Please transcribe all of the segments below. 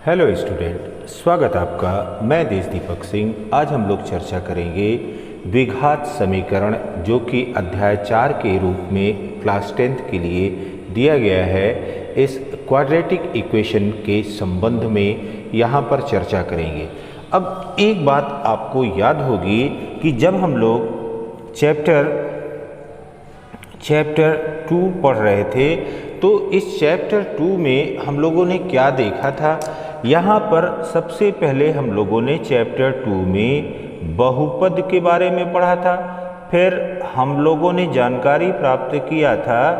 Hello student, स्वागत आपका। मैं देश दीपक सिंह। आज हम लोग चर्चा करेंगे द्विघात समीकरण, जो कि अध्याय 4 के रूप में क्लास 10th के लिए दिया गया है। इस क्वाड्रेटिक इक्वेशन के संबंध में यहाँ पर चर्चा करेंगे। अब एक बात आपको याद होगी कि जब हम लोग चैप्टर 2 पढ़ रहे थे, तो इस चैप्टर 2 में हम लोगों ने क्या देखा था। यहाँ पर सबसे पहले हम लोगों ने चैप्टर 2 में बहुपद के बारे में पढ़ा था। फिर हम लोगों ने जानकारी प्राप्त किया था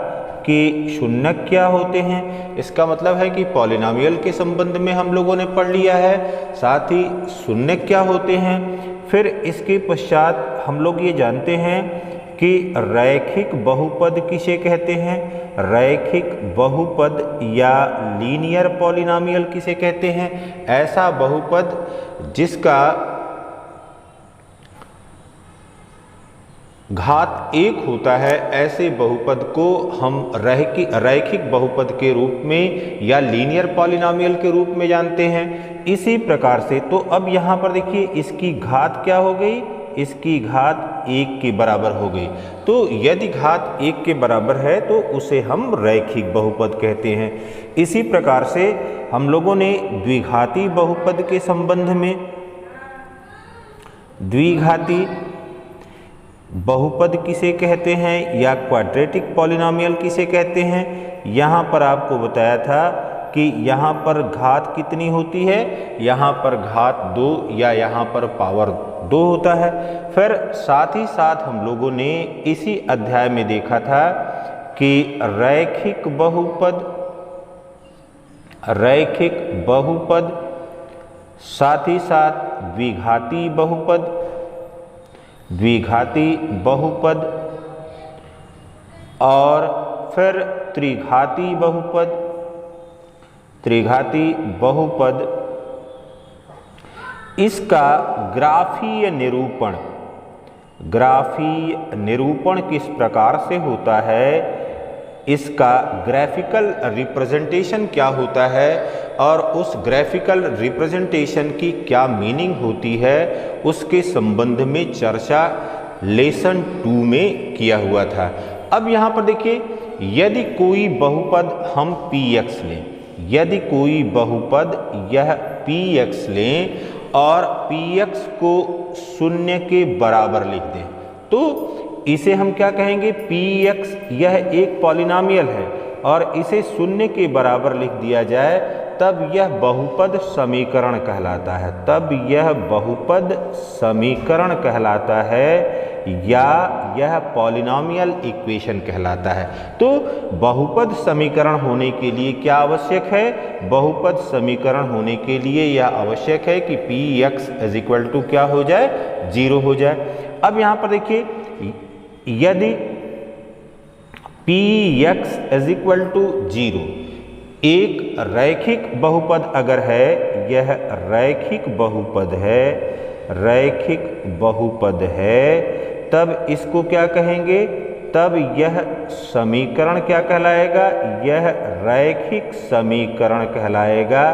कि शून्यक क्या होते हैं। इसका मतलब है कि पॉलिनॉमियल के संबंध में हम लोगों ने पढ़ लिया है, साथ ही शून्यक क्या होते हैं। फिर इसके पश्चात हम लोग ये जानते हैं कि रैखिक बहुपद किसे कहते हैं, रैखिक बहुपद या लीनियर पॉलिनॉमियल किसे कहते हैं। ऐसा बहुपद जिसका घात 1 होता है, ऐसे बहुपद को हम रैखिक बहुपद के रूप में या लीनियर पॉलिनॉमियल के रूप में जानते हैं। इसी प्रकार से तो अब यहाँ पर देखिए, इसकी घात क्या हो गई, इसकी घात 1 के बराबर हो गई। तो यदि घात 1 के बराबर है तो उसे हम रैखिक बहुपद कहते हैं। इसी प्रकार से हम लोगों ने द्विघाती बहुपद के संबंध में, द्विघाती बहुपद किसे कहते हैं या क्वाड्रेटिक पॉलिनॉमियल किसे कहते हैं, यहाँ पर आपको बताया था कि यहाँ पर घात कितनी होती है, यहाँ पर घात 2 या यहाँ पर पावर 2 होता है। फिर साथ ही साथ हम लोगों ने इसी अध्याय में देखा था कि रैखिक बहुपद, साथ ही साथ द्विघाती बहुपद और फिर त्रिघाती बहुपद, इसका ग्राफीय निरूपण किस प्रकार से होता है, इसका ग्राफिकल रिप्रेजेंटेशन क्या होता है और उस ग्राफिकल रिप्रेजेंटेशन की क्या मीनिंग होती है, उसके संबंध में चर्चा लेसन 2 में किया हुआ था। अब यहाँ पर देखिए, यदि कोई बहुपद हम px लें, यदि कोई बहुपद यह px लें और px को 0 के बराबर लिख दें, तो इसे हम क्या कहेंगे, px यह एक पॉलिनॉमियल है और इसे 0 के बराबर लिख दिया जाए, तब यह बहुपद समीकरण कहलाता है। तब यह बहुपद समीकरण कहलाता है या यह पॉलिनॉमियल इक्वेशन कहलाता है। तो बहुपद समीकरण होने के लिए क्या आवश्यक है, बहुपद समीकरण होने के लिए यह आवश्यक है कि px = क्या हो जाए, 0 हो जाए। अब यहाँ पर देखिए, यदि px = 0 एक रैखिक बहुपद अगर है, यह रैखिक बहुपद है, तब इसको क्या कहेंगे, तब यह समीकरण क्या कहलाएगा, यह रैखिक समीकरण कहलाएगा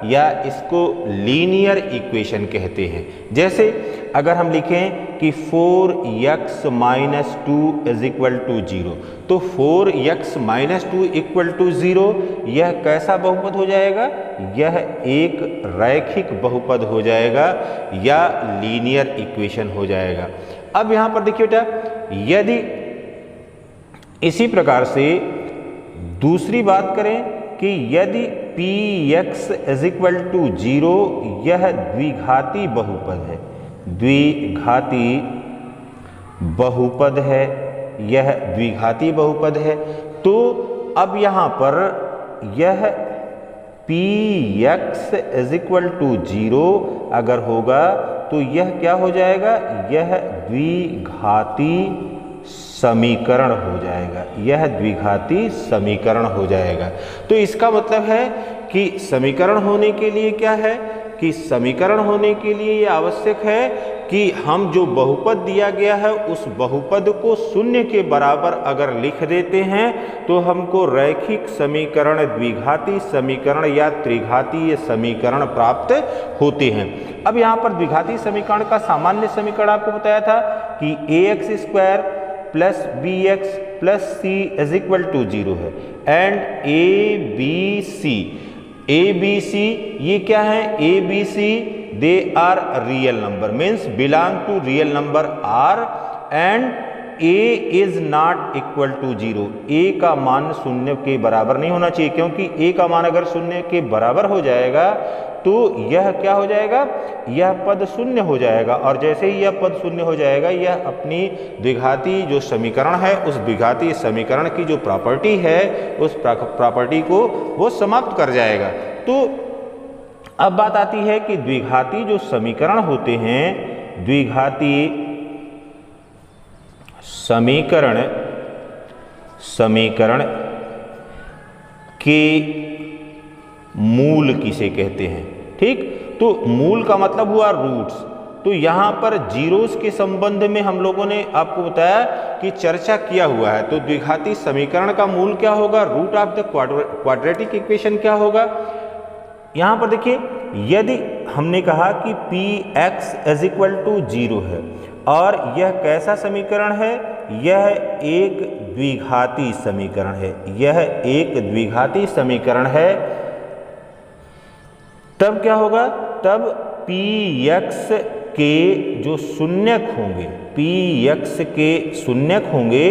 या इसको लीनियर इक्वेशन कहते हैं। जैसे अगर हम लिखें कि 4x - 2 = 0, तो 4x - 2 = 0 यह कैसा बहुपद हो जाएगा, यह एक रैखिक बहुपद हो जाएगा या लीनियर इक्वेशन हो जाएगा। अब यहाँ पर देखिए बेटा, यदि इसी प्रकार से दूसरी बात करें कि यदि px = 0 यह द्विघाती बहुपद है, यह द्विघाती बहुपद है, तो अब यहाँ पर यह px = 0 अगर होगा तो यह क्या हो जाएगा, यह द्विघाती समीकरण हो जाएगा, यह द्विघाती समीकरण हो जाएगा। तो इसका मतलब है कि समीकरण होने के लिए क्या है, कि समीकरण होने के लिए यह आवश्यक है कि हम जो बहुपद दिया गया है उस बहुपद को शून्य के बराबर अगर लिख देते हैं तो हमको रैखिक समीकरण, द्विघाती समीकरण या त्रिघातीय समीकरण प्राप्त होते हैं। अब यहाँ पर द्विघाती समीकरण का सामान्य समीकरण आपको बताया था कि ax square plus bx plus c is equal to 0 है एंड ए बी सी ये क्या है, A B C they are real number means belong to real number R and A is not equal to 0। A का मान शून्य के बराबर नहीं होना चाहिए, क्योंकि ए का मान अगर शून्य के बराबर हो जाएगा तो यह क्या हो जाएगा, यह पद शून्य हो जाएगा। और जैसे ही यह पद शून्य हो जाएगा यह अपनी द्विघाती जो समीकरण है उस द्विघाती समीकरण की जो प्रॉपर्टी है उस प्रॉपर्टी को वो समाप्त कर जाएगा। तो अब बात आती है कि द्विघाती जो समीकरण होते हैं, द्विघाती समीकरण के मूल किसे कहते हैं, ठीक। तो मूल का मतलब हुआ रूट्स। तो यहाँ पर जीरोस के संबंध में हम लोगों ने आपको बताया कि चर्चा किया हुआ है। तो द्विघाती समीकरण का मूल क्या होगा, root of the quadratic equation क्या होगा। यहाँ पर देखिए, यदि हमने कहा कि px इज इक्वल टू 0 है और यह कैसा समीकरण है, यह एक द्विघाती समीकरण है, यह एक द्विघाती समीकरण है, तब क्या होगा, तब px के जो शून्यक होंगे, px के शून्यक होंगे,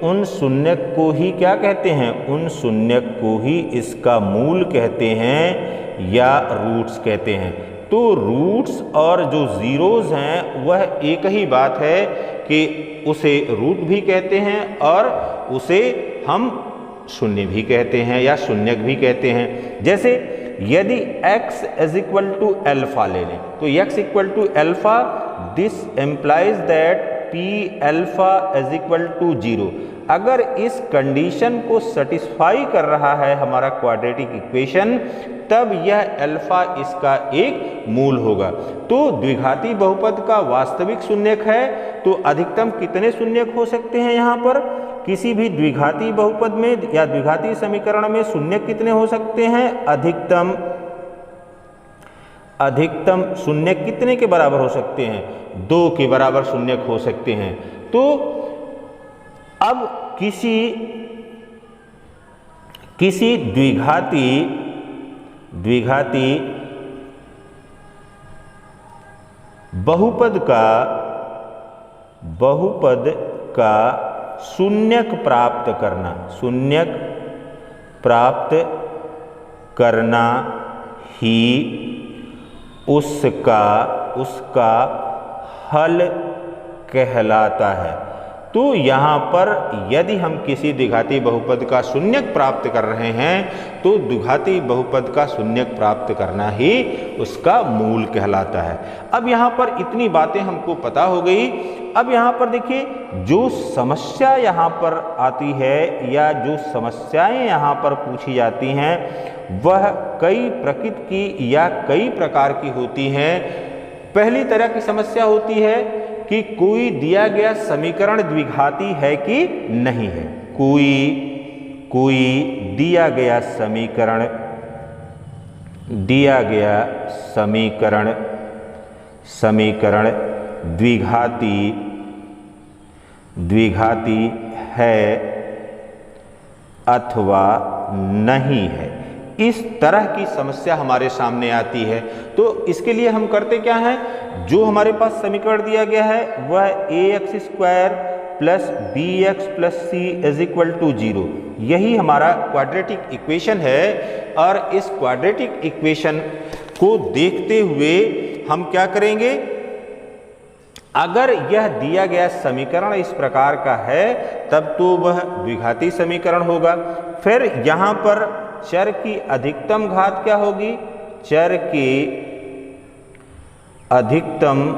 उन शून्यक को ही क्या कहते हैं, उन शून्यक को ही इसका मूल कहते हैं या रूट्स कहते हैं। तो रूट्स और जो जीरोस हैं वह एक ही बात है कि उसे रूट भी कहते हैं और उसे हम शून्य भी कहते हैं या शून्यक भी कहते हैं। जैसे यदि x is equal to alpha ले लें तो x equal to alpha, this implies that p alpha is equal to 0। अगर इस कंडीशन को सेटिस्फाई कर रहा है हमारा क्वाड्रेटिक इक्वेशन, तब यह अल्फा इसका एक मूल होगा। तो द्विघाती बहुपद का वास्तविक शून्यक है, तो अधिकतम कितने शून्यक हो सकते हैं। यहाँ पर किसी भी द्विघाती बहुपद में या द्विघाती समीकरण में शून्यक कितने हो सकते हैं, अधिकतम शून्यक कितने के बराबर हो सकते हैं, 2 के बराबर शून्यक हो सकते हैं। तो अब किसी द्विघाती बहुपद का शून्यक प्राप्त करना ही उसका हल कहलाता है। तो यहाँ पर यदि हम किसी द्विघाती बहुपद का शून्यक प्राप्त कर रहे हैं तो द्विघाती बहुपद का शून्यक प्राप्त करना ही उसका मूल कहलाता है। अब यहाँ पर इतनी बातें हमको पता हो गई। अब यहाँ पर देखिए, जो समस्या यहाँ पर आती है या जो समस्याएं यहाँ पर पूछी जाती हैं वह कई प्रकृति की या कई प्रकार की होती हैं। पहली तरह की समस्या होती है कि कोई दिया गया समीकरण द्विघाती है कि नहीं है। कोई दिया गया समीकरण द्विघाती है अथवा नहीं है, इस तरह की समस्या हमारे सामने आती है। तो इसके लिए हम करते क्या हैं, जो हमारे पास समीकरण दिया गया है वह ax square plus bx plus c is equal to 0, यही हमारा क्वाड्रेटिक इक्वेशन है। और इस क्वाड्रेटिक इक्वेशन को देखते हुए हम क्या करेंगे, अगर यह दिया गया समीकरण इस प्रकार का है तब तो वह द्विघाती समीकरण होगा। फिर यहाँ पर चर की अधिकतम घात क्या होगी, चर की अधिकतम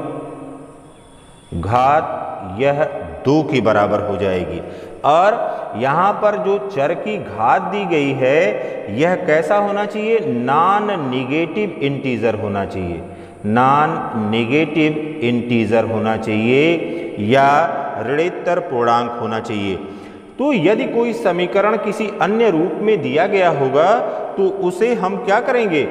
घात यह 2 के बराबर हो जाएगी। और यहाँ पर जो चर की घात दी गई है यह कैसा होना चाहिए, नॉन निगेटिव इंटीजर होना चाहिए। नॉन नेगेटिव इंटीजर होना चाहिए या ऋणोत्तर पूर्णांक होना चाहिए। तो यदि कोई समीकरण किसी अन्य रूप में दिया गया होगा तो उसे हम क्या करेंगे,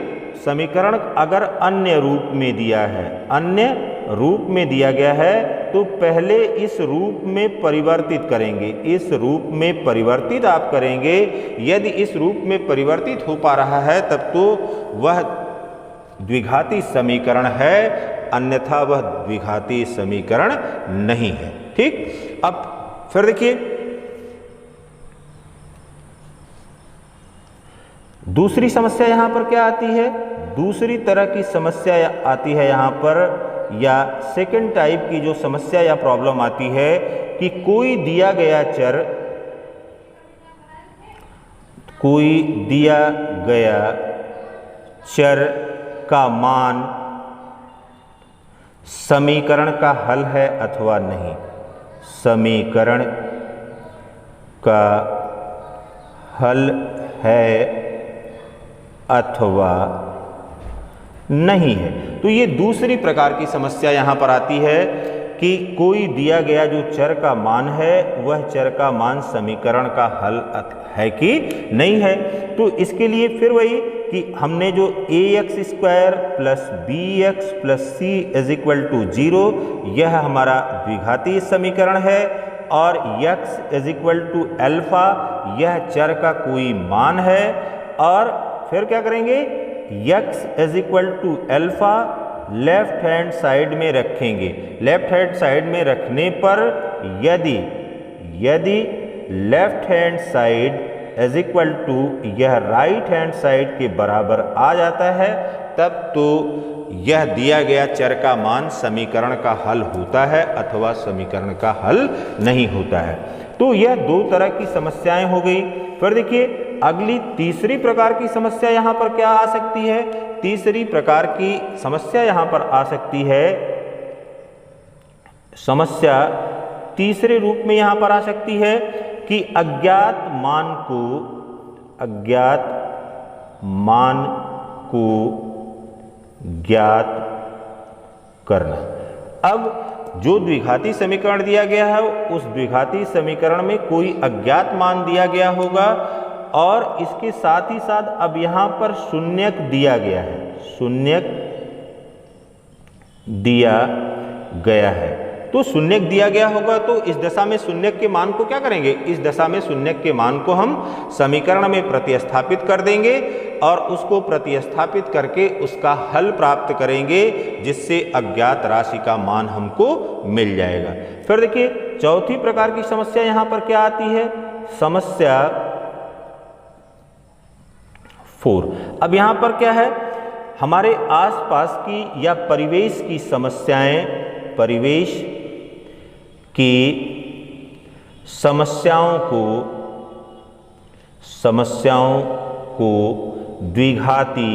समीकरण अगर अन्य रूप में दिया है, अन्य रूप में दिया गया है तो पहले इस रूप में परिवर्तित करेंगे, इस रूप में परिवर्तित आप करेंगे। यदि इस रूप में परिवर्तित हो पा रहा है तब तो वह द्विघाती समीकरण है, अन्यथा वह द्विघाती समीकरण नहीं है। ठीक, अब फिर देखिए दूसरी समस्या यहां पर क्या आती है, दूसरी तरह की समस्या आती है यहां पर, या सेकंड टाइप की जो समस्या या प्रॉब्लम आती है कि कोई दिया गया चर, कोई दिया गया चर का मान समीकरण का हल है अथवा नहीं, समीकरण का हल है अथवा नहीं है। तो ये दूसरी प्रकार की समस्या यहां पर आती है कि कोई दिया गया जो चर का मान है वह चर का मान समीकरण का हल है कि नहीं है। तो इसके लिए फिर वही कि हमने जो ax² plus bx plus c is equal to 0 यह हमारा द्विघाती समीकरण है, और x is equal to alpha यह चर का कोई मान है, और फिर क्या करेंगे, x is equal to alpha left hand side में रखेंगे। लेफ्ट हैंड साइड में रखने पर यदि left hand side is equal to यह राइट हैंड साइड के बराबर आ जाता है तब तो यह दिया गया चर का मान समीकरण का हल होता है अथवा समीकरण का हल नहीं होता है। तो यह दो तरह की समस्याएं हो गई। फिर देखिए अगली तीसरी प्रकार की समस्या यहां पर क्या आ सकती है, तीसरी प्रकार की समस्या यहां पर आ सकती है, समस्या तीसरे रूप में यहां पर आ सकती है कि अज्ञात मान को ज्ञात करना। अब जो द्विघाती समीकरण दिया गया है उस द्विघाती समीकरण में कोई अज्ञात मान दिया गया होगा और इसके साथ ही साथ अब यहां पर शून्यक दिया गया है, शून्यक दिया गया है। तो शून्यक दिया गया होगा तो इस दशा में शून्यक के मान को क्या करेंगे, इस दशा में शून्यक के मान को हम समीकरण में प्रतिस्थापित कर देंगे और उसको प्रतिस्थापित करके उसका हल प्राप्त करेंगे जिससे अज्ञात राशि का मान हमको मिल जाएगा। फिर देखिए चौथी प्रकार की समस्या यहां पर क्या आती है, समस्या 4। अब यहां पर क्या है, हमारे आसपास की या परिवेश की समस्याएं, परिवेश की समस्याओं को द्विघाती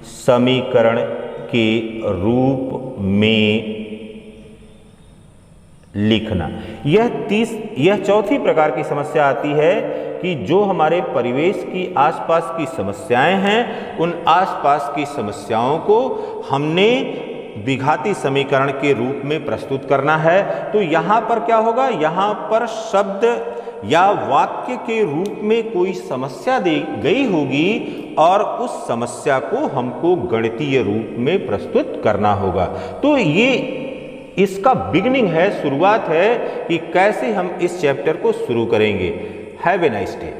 समीकरण के रूप में लिखना। यह चौथी प्रकार की समस्या आती है कि जो हमारे परिवेश की आसपास की समस्याएं हैं उन आसपास की समस्याओं को हमने द्विघाती समीकरण के रूप में प्रस्तुत करना है। तो यहाँ पर क्या होगा, यहाँ पर शब्द या वाक्य के रूप में कोई समस्या दी गई होगी और उस समस्या को हमको गणितीय रूप में प्रस्तुत करना होगा। तो ये इसका बिगिनिंग है, शुरुआत है कि कैसे हम इस चैप्टर को शुरू करेंगे। Have a nice day.